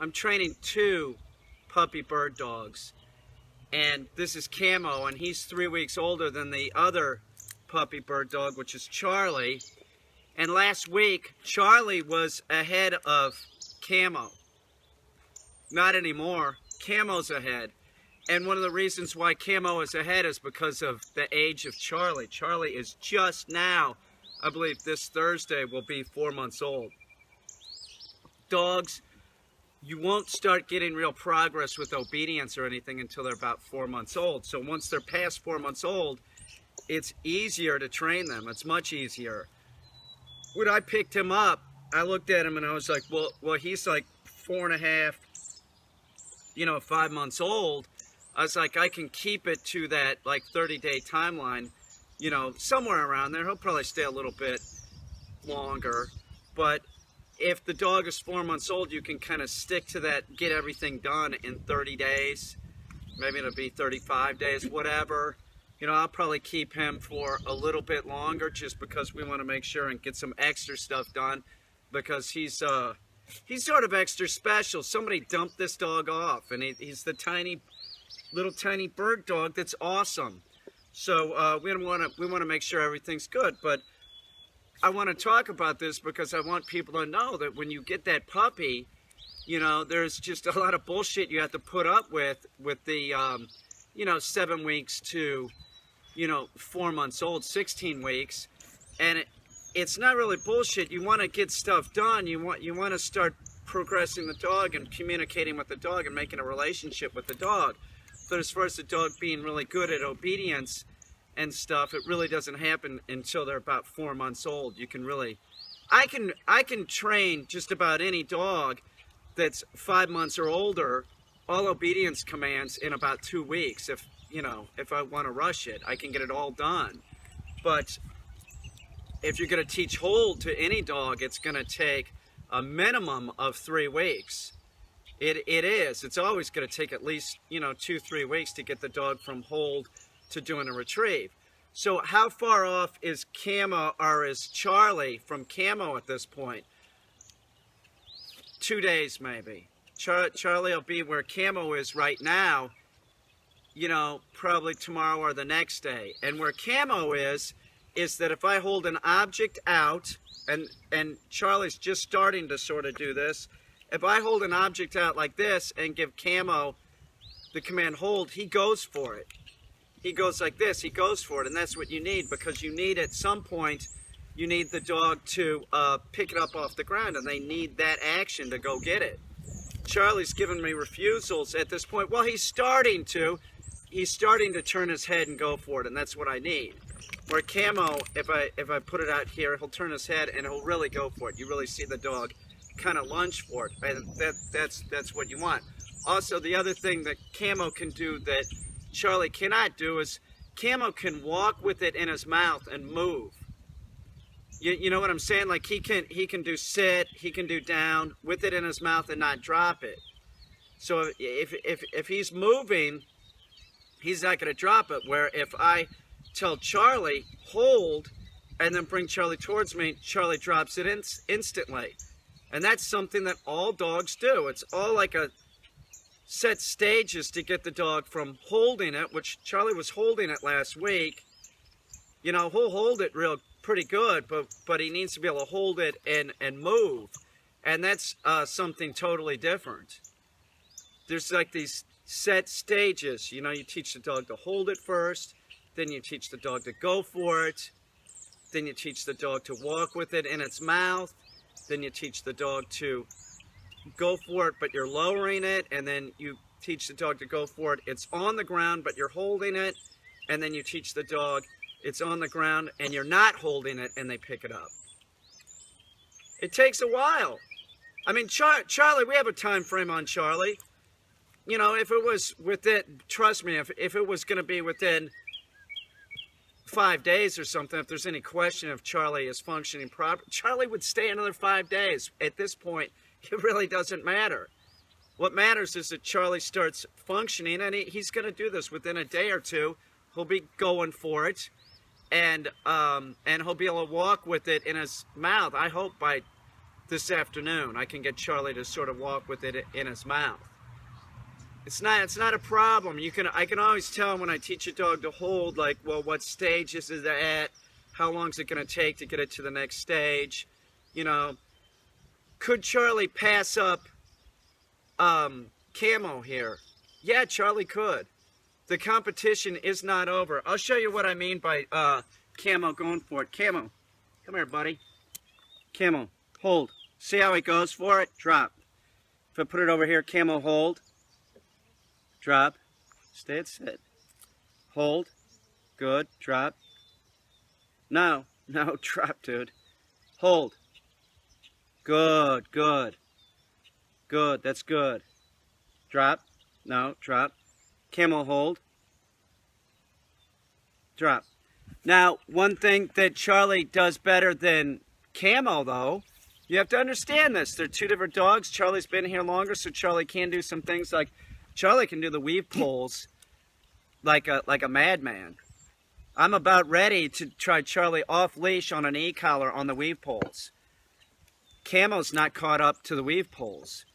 I'm training 2 puppy bird dogs. And this is Camo, and he's 3 weeks older than the other puppy bird dog, which is Charlie. And last week, Charlie was ahead of Camo. Not anymore. Camo's ahead. And one of the reasons why Camo is ahead is because of the age of Charlie. Charlie is just now, I believe this Thursday, will be 4 months old. Dogs, you won't start getting real progress with obedience or anything until they're about 4 months old. So once they're past 4 months old, it's easier to train them. It's much easier. When I picked him up, I looked at him and I was like, well, he's like 4.5, 5 months old. I was like, I can keep it to that like 30-day timeline, somewhere around there. He'll probably stay a little bit longer, but if the dog is 4 months old, you can kind of stick to that, get everything done in 30 days. Maybe it'll be 35 days, whatever. I'll probably keep him for a little bit longer just because we want to make sure and get some extra stuff done, because he's sort of extra special. Somebody dumped this dog off, and he's the little tiny bird dog that's awesome. So we want to make sure everything's good. But I want to talk about this because I want people to know that when you get that puppy, there's just a lot of bullshit you have to put up with the 7 weeks to 4 months old, 16 weeks, and it's not really bullshit. You want to get stuff done. You want to start progressing the dog and communicating with the dog and making a relationship with the dog. But as far as the dog being really good at obedience and stuff, it really doesn't happen until they're about 4 months old. You can really, I can train just about any dog that's 5 months or older, all obedience commands in about 2 weeks. If I want to rush it, I can get it all done. But if you're going to teach hold to any dog, it's going to take a minimum of 3 weeks. It's always going to take at least 2-3 weeks to get the dog from hold to doing a retrieve. So how far off is Camo, or is Charlie from Camo at this point? 2 days maybe. Charlie will be where Camo is right now, probably tomorrow or the next day. And where Camo is that if I hold an object out, and Charlie's just starting to sort of do this, if I hold an object out like this and give Camo the command hold, he goes for it. He goes like this, he goes for it, and that's what you need, because you need at some point, you need the dog to pick it up off the ground, and they need that action to go get it. Charlie's giving me refusals at this point. Well, he's starting to turn his head and go for it, and that's what I need. Where Camo, if I put it out here, he'll turn his head and he'll really go for it. You really see the dog kind of lunge for it, and that's what you want. Also, the other thing that Camo can do that Charlie cannot do is Camo can walk with it in his mouth and move. You know what I'm saying? Like he can do sit, he can do down with it in his mouth and not drop it. So if he's moving, he's not going to drop it. Where if I tell Charlie hold and then bring Charlie towards me, Charlie drops it instantly. And that's something that all dogs do. It's all like a set stages to get the dog from holding it, which Charlie was holding it last week. He'll hold it pretty good, but he needs to be able to hold it and move. And that's something totally different. There's like these set stages. You teach the dog to hold it first, then you teach the dog to go for it, then you teach the dog to walk with it in its mouth, then you teach the dog to go for it, but you're lowering it, and then you teach the dog to go for it. It's on the ground, but you're holding it, and then you teach the dog it's on the ground, and you're not holding it, and they pick it up. It takes a while. I mean, Charlie, we have a time frame on Charlie. If it was within, trust me, if it was going to be within 5 days or something, if there's any question if Charlie is functioning properly, Charlie would stay another 5 days. At this point, it really doesn't matter. What matters is that Charlie starts functioning, and he's going to do this within a day or two. He'll be going for it, and he'll be able to walk with it in his mouth. I hope by this afternoon. I can get Charlie to sort of walk with it in his mouth. It's not a problem. I can always tell when I teach a dog to hold, like, well, what stage is it at? How long is it going to take to get it to the next stage? You know, could Charlie pass up Camo here? Yeah, Charlie could. The competition is not over. I'll show you what I mean by Camo going for it. Camo, come here, buddy. Camo, hold. See how he goes for it? Drop. If I put it over here, Camo, hold. Drop. Stay at sit. Hold. Good. Drop. No. No, drop, dude. Hold. Good. Good. Good. That's good. Drop. No, drop. Camo, hold. Drop. Now, one thing that Charlie does better than Camo, though, you have to understand this. They're two different dogs. Charlie's been here longer, so Charlie can do some things like Charlie can do the weave pulls like a madman. I'm about ready to try Charlie off leash on an e-collar on the weave pulls. Camo's not caught up to the weave pulls.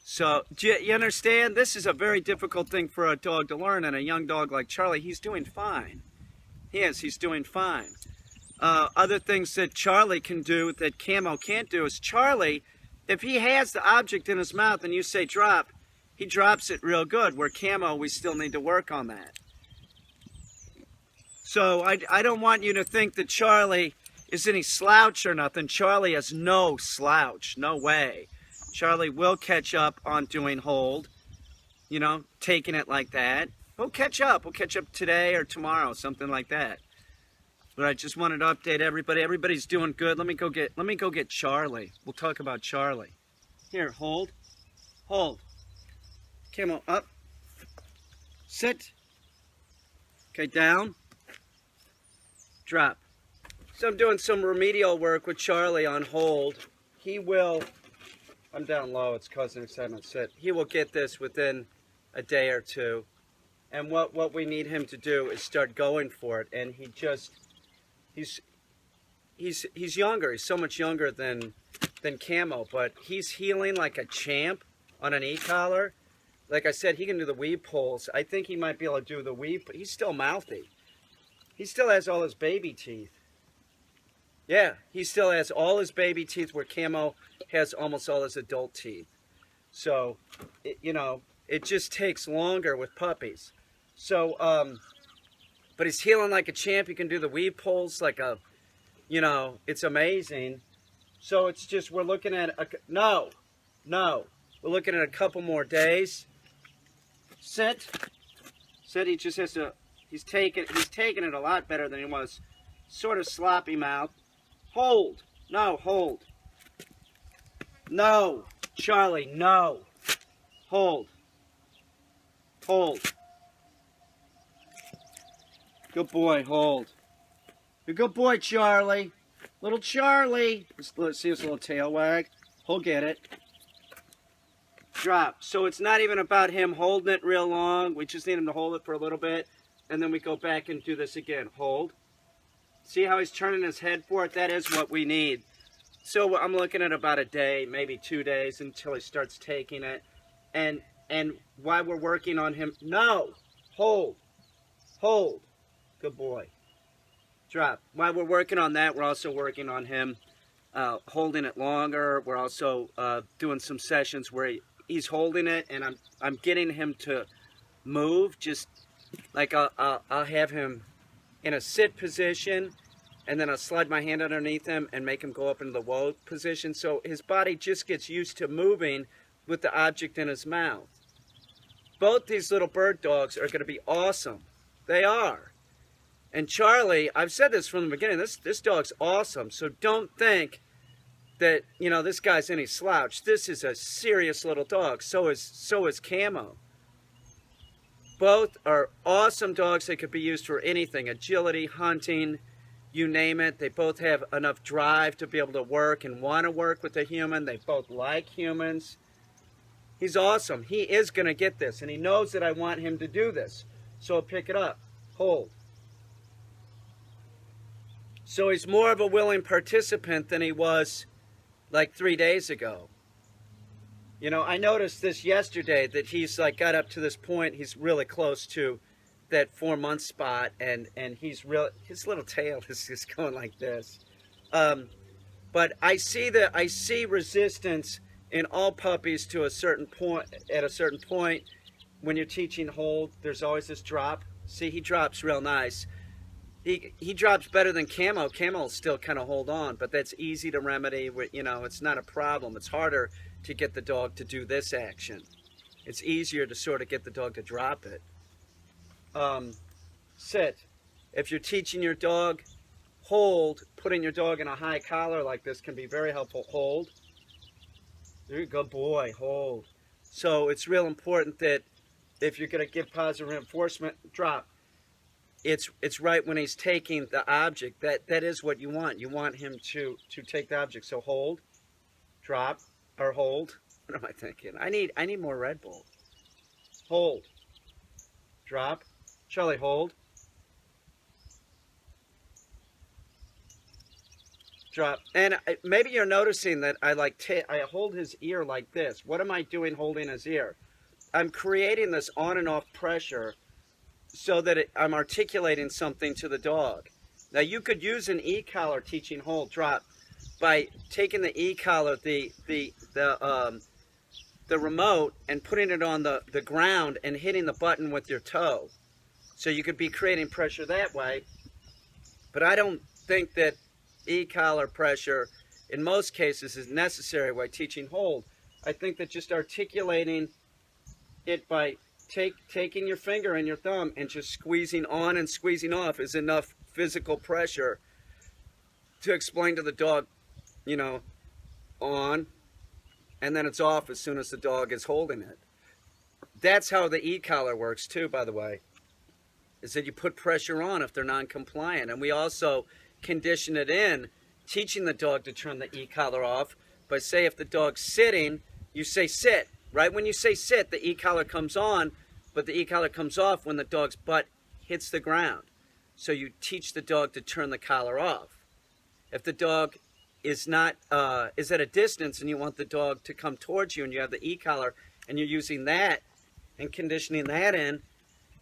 So, do you understand? This is a very difficult thing for a dog to learn, and a young dog like Charlie, he's doing fine. He's doing fine. Other things that Charlie can do that Camo can't do is Charlie, if he has the object in his mouth and you say drop, he drops it real good, where Camo, we still need to work on that. So I don't want you to think that Charlie is any slouch or nothing. Charlie is no slouch, no way. Charlie will catch up on doing hold, you know, taking it like that. He'll catch up. We'll catch up today or tomorrow, something like that. But I just wanted to update everybody. Everybody's doing good. Let me go get Charlie. We'll talk about Charlie. Here, hold. Hold. Camo, up. Sit. Okay, down. Drop. So I'm doing some remedial work with Charlie on hold. He will, I'm down low, it's causing excitement. Sit. He will get this within a day or two. And what we need him to do is start going for it. And he's younger. He's so much younger than Camo, but he's healing like a champ on an e-collar. Like I said, he can do the weave pulls. I think he might be able to do the weave, but he's still mouthy. He still has all his baby teeth. Yeah, he still has all his baby teeth, where Camo has almost all his adult teeth. So, you know, it just takes longer with puppies. So, but he's healing like a champ. He can do the weave pulls like a, you know, it's amazing. So it's just, we're looking at, no, we're looking at a couple more days. Sit. Sit, he just has to, he's taking it a lot better than he was. Sort of sloppy mouth. Hold. No, hold. No. Charlie, no. Hold. Hold. Good boy, hold. You're a good boy, Charlie. Little Charlie. Let's see his little tail wag. He'll get it. Drop. So it's not even about him holding it real long. We just need him to hold it for a little bit. And then we go back and do this again. Hold. See how he's turning his head for it? That is what we need. So I'm looking at about a day, maybe 2 days, until he starts taking it. And while we're working on him, no, hold, hold, good boy. Drop. While we're working on that, we're also working on him holding it longer. We're also doing some sessions where he's holding it, and I'm getting him to move. Just like I'll have him in a sit position, and then I'll slide my hand underneath him and make him go up into the woe position. So his body just gets used to moving with the object in his mouth. Both these little bird dogs are going to be awesome. They are. And Charlie, I've said this from the beginning, this dog's awesome. So don't think that, you know, this guy's any slouch. This is a serious little dog. So is Camo. Both are awesome dogs. They could be used for anything. Agility, hunting, you name it. They both have enough drive to be able to work and want to work with a human. They both like humans. He's awesome. He is going to get this, and he knows that I want him to do this. So I'll pick it up. Hold. So he's more of a willing participant than he was like 3 days ago. You know, I noticed this yesterday that he's like got up to this point. He's really close to that 4-month spot, and he's real. His little tail is just going like this. But I see resistance in all puppies to a certain point. At a certain point, when you're teaching hold, there's always this drop. See, he drops real nice. He drops better than Camo. Camo will still kind of hold on, but that's easy to remedy. You know, it's not a problem. It's harder to get the dog to do this action. It's easier to sort of get the dog to drop it. Sit. If you're teaching your dog, hold. Putting your dog in a high collar like this can be very helpful. Hold. There you go, boy. Hold. So it's real important that if you're going to give positive reinforcement, drop. It's right when he's taking the object. That is what you want. You want him to take the object. So hold, drop, or hold. What am I thinking? I need more Red Bull. Hold, drop, Charlie, hold, drop. And maybe you're noticing that I hold his ear like this. What am I doing holding his ear? I'm creating this on and off pressure so that I'm articulating something to the dog. Now you could use an e-collar teaching hold drop by taking the e-collar, the remote, and putting it on the ground and hitting the button with your toe. So you could be creating pressure that way. But I don't think that e-collar pressure in most cases is necessary while teaching hold. I think that just articulating it by taking your finger and your thumb and just squeezing on and squeezing off is enough physical pressure to explain to the dog, you know, on, and then it's off as soon as the dog is holding it. That's how the e-collar works too, by the way, is that you put pressure on if they're non-compliant. And we also condition it in, teaching the dog to turn the e-collar off by, say, if the dog's sitting, you say sit. Right when you say sit, the e-collar comes on, but the e-collar comes off when the dog's butt hits the ground. So you teach the dog to turn the collar off. If the dog is not is at a distance and you want the dog to come towards you and you have the e-collar and you're using that and conditioning that in,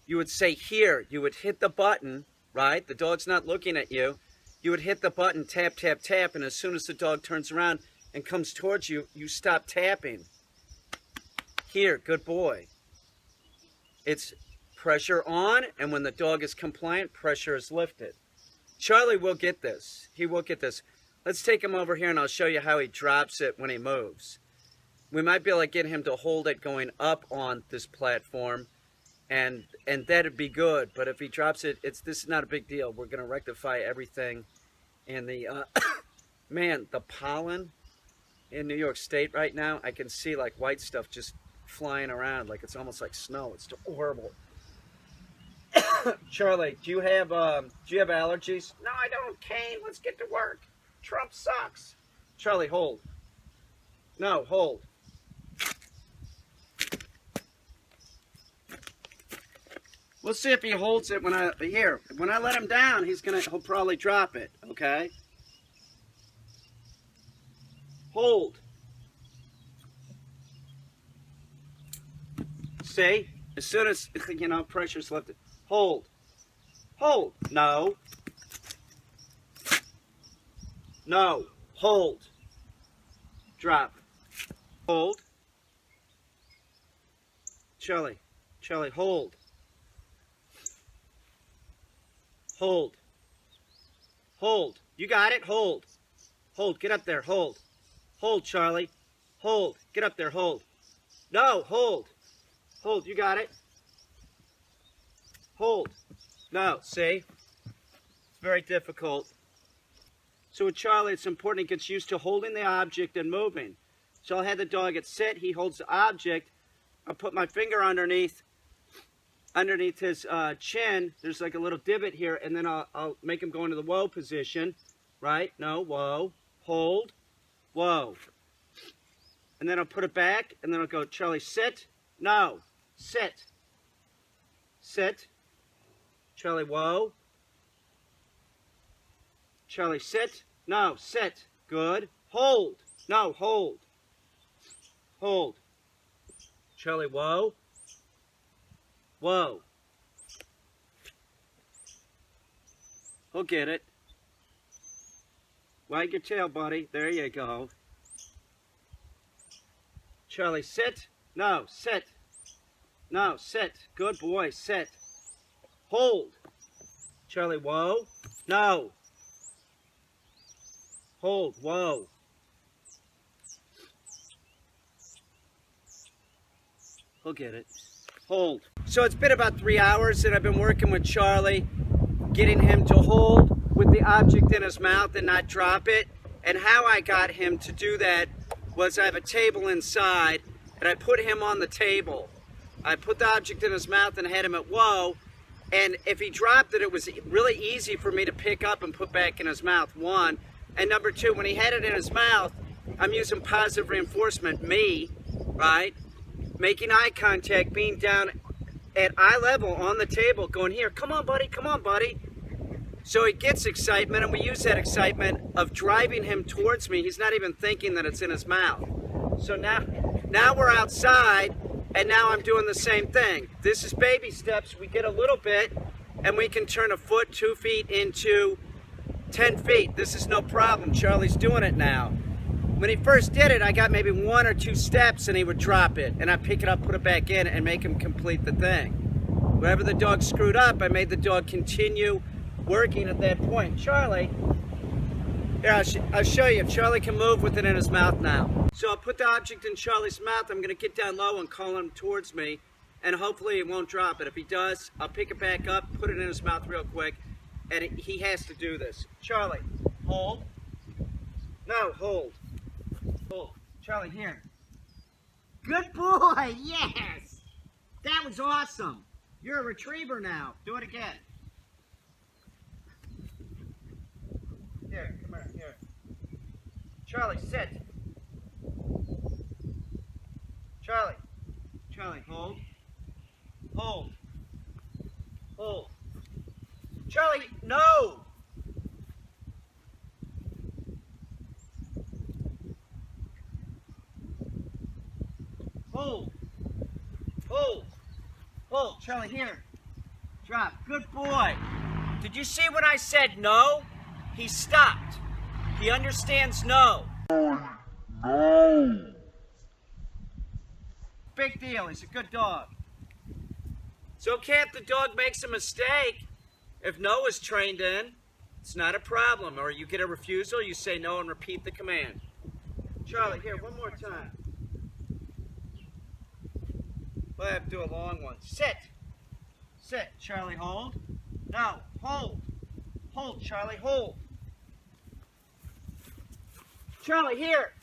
you would say here, you would hit the button, right? The dog's not looking at you. You would hit the button, tap, tap, tap, and as soon as the dog turns around and comes towards you, you stop tapping. Here, good boy. It's pressure on, and when the dog is compliant, pressure is lifted. Charlie will get this. He will get this. Let's take him over here, and I'll show you how he drops it when he moves. We might be able to get him to hold it going up on this platform, and that'd be good. But if he drops it, this is not a big deal. We're going to rectify everything. And the man, the pollen in New York State right now, I can see like white stuff just flying around, like it's almost like snow. It's horrible. Charlie, do you have allergies? No, I don't. Caine, let's get to work. Trump sucks. Charlie, hold. No, hold. We'll see if he holds it when I let him down. He'll probably drop it. Okay. Hold. See? As soon as, you know, pressure's lifted. Hold. Hold. No. No. Hold. Drop. Hold. Charlie. Charlie, hold. Hold. Hold. You got it? Hold. Hold. Get up there. Hold. Hold, Charlie. Hold. Get up there. Hold. No. Hold. Hold. You got it. Hold. No. See? It's very difficult. So with Charlie, it's important he gets used to holding the object and moving. So I'll have the dog at sit. He holds the object. I'll put my finger underneath his chin. There's like a little divot here, and then I'll make him go into the whoa position. Right? No. Whoa. Hold. Whoa. And then I'll put it back, and then I'll go, Charlie, sit. No. Sit. Sit. Charlie, whoa. Charlie, sit. No, sit. Good. Hold. No, hold. Hold. Charlie, whoa. Whoa. He'll get it. Wag your tail, buddy. There you go. Charlie, sit. No, sit. No, sit. Good boy, sit. Hold. Charlie, whoa. No. Hold, whoa. He'll get it. Hold. So it's been about 3 hours that I've been working with Charlie, getting him to hold with the object in his mouth and not drop it. And how I got him to do that was I have a table inside and I put him on the table. I put the object in his mouth and had him at whoa. And if he dropped it, it was really easy for me to pick up and put back in his mouth, one. And number two, when he had it in his mouth, I'm using positive reinforcement, me, right? Making eye contact, being down at eye level on the table, going, here, come on, buddy, come on, buddy. So he gets excitement, and we use that excitement of driving him towards me. He's not even thinking that it's in his mouth. So now we're outside, and now I'm doing the same thing. This is baby steps. We get a little bit, and we can turn a foot, 2 feet into 10 feet. This is no problem. Charlie's doing it now. When he first did it, I got maybe 1 or 2 steps and he would drop it. And I'd pick it up, put it back in, and make him complete the thing. Wherever the dog screwed up, I made the dog continue working at that point. Charlie, here, I'll show you. Charlie can move with it in his mouth now. So I'll put the object in Charlie's mouth. I'm going to get down low and call him towards me. And hopefully he won't drop it. If he does, I'll pick it back up, put it in his mouth real quick. And he has to do this. Charlie, hold. No, hold. Hold. Charlie, here. Good boy, yes! That was awesome. You're a retriever now. Do it again. Here, come here. Charlie, sit. Charlie. Charlie, hold. Hold. Hold. Charlie, no! Hold. Hold. Hold. Charlie, here. Drop. Good boy. Did you see when I said no? He stopped. He understands no. No. Big deal. He's a good dog. It's okay if the dog makes a mistake. If no is trained in, it's not a problem. Or you get a refusal, you say no and repeat the command. Charlie, here, one more time. We'll have to do a long one. Sit. Sit. Charlie, hold. No, hold. Hold, Charlie, hold. Charlie, here.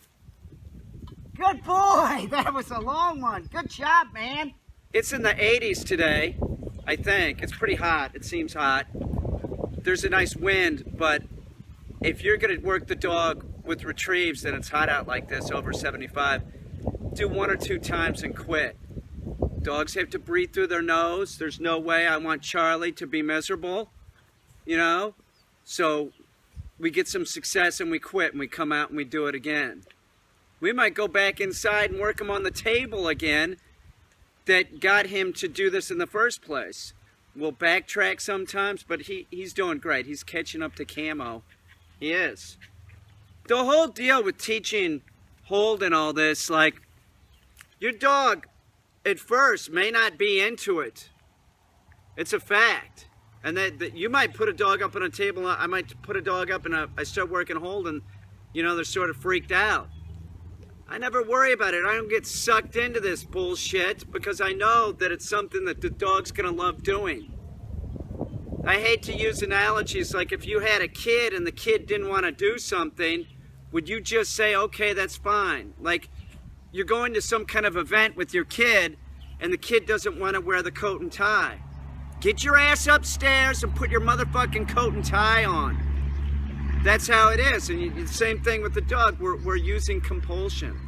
Good boy. That was a long one. Good job, man. It's in the 80s today, I think. It's pretty hot. It seems hot. There's a nice wind, but if you're going to work the dog with retrieves and it's hot out like this, over 75, do 1 or 2 times and quit. Dogs have to breathe through their nose. There's no way I want Charlie to be miserable, you know? So we get some success and we quit and we come out and we do it again. We might go back inside and work him on the table again that got him to do this in the first place. We'll backtrack sometimes, but he's doing great. He's catching up to Camo. He is. The whole deal with teaching hold and all this, like, your dog at first may not be into it. It's a fact. And that you might put a dog up on a table, I might put a dog up and I start working hold and, you know, they're sort of freaked out. I never worry about it. I don't get sucked into this bullshit because I know that it's something that the dog's gonna love doing. I hate to use analogies like if you had a kid and the kid didn't want to do something, would you just say, okay, that's fine? Like, you're going to some kind of event with your kid and the kid doesn't want to wear the coat and tie. Get your ass upstairs and put your motherfucking coat and tie on. That's how it is. And the same thing with the dog. We're using compulsion.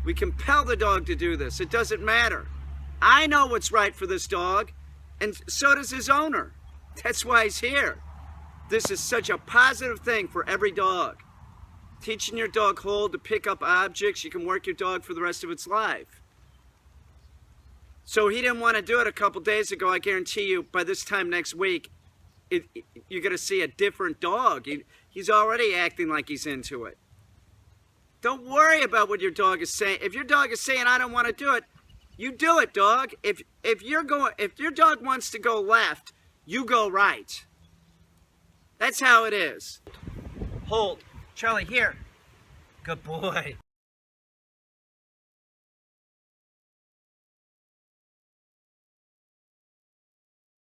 We compel the dog to do this. It doesn't matter. I know what's right for this dog, and so does his owner. That's why he's here. This is such a positive thing for every dog. Teaching your dog hold to pick up objects, you can work your dog for the rest of its life. So he didn't want to do it a couple days ago. I guarantee you by this time next week, you're going to see a different dog. He's already acting like he's into it. Don't worry about what your dog is saying. If your dog is saying, I don't want to do it, you do it, dog. If your dog wants to go left, you go right. That's how it is. Hold. Charlie, here. Good boy.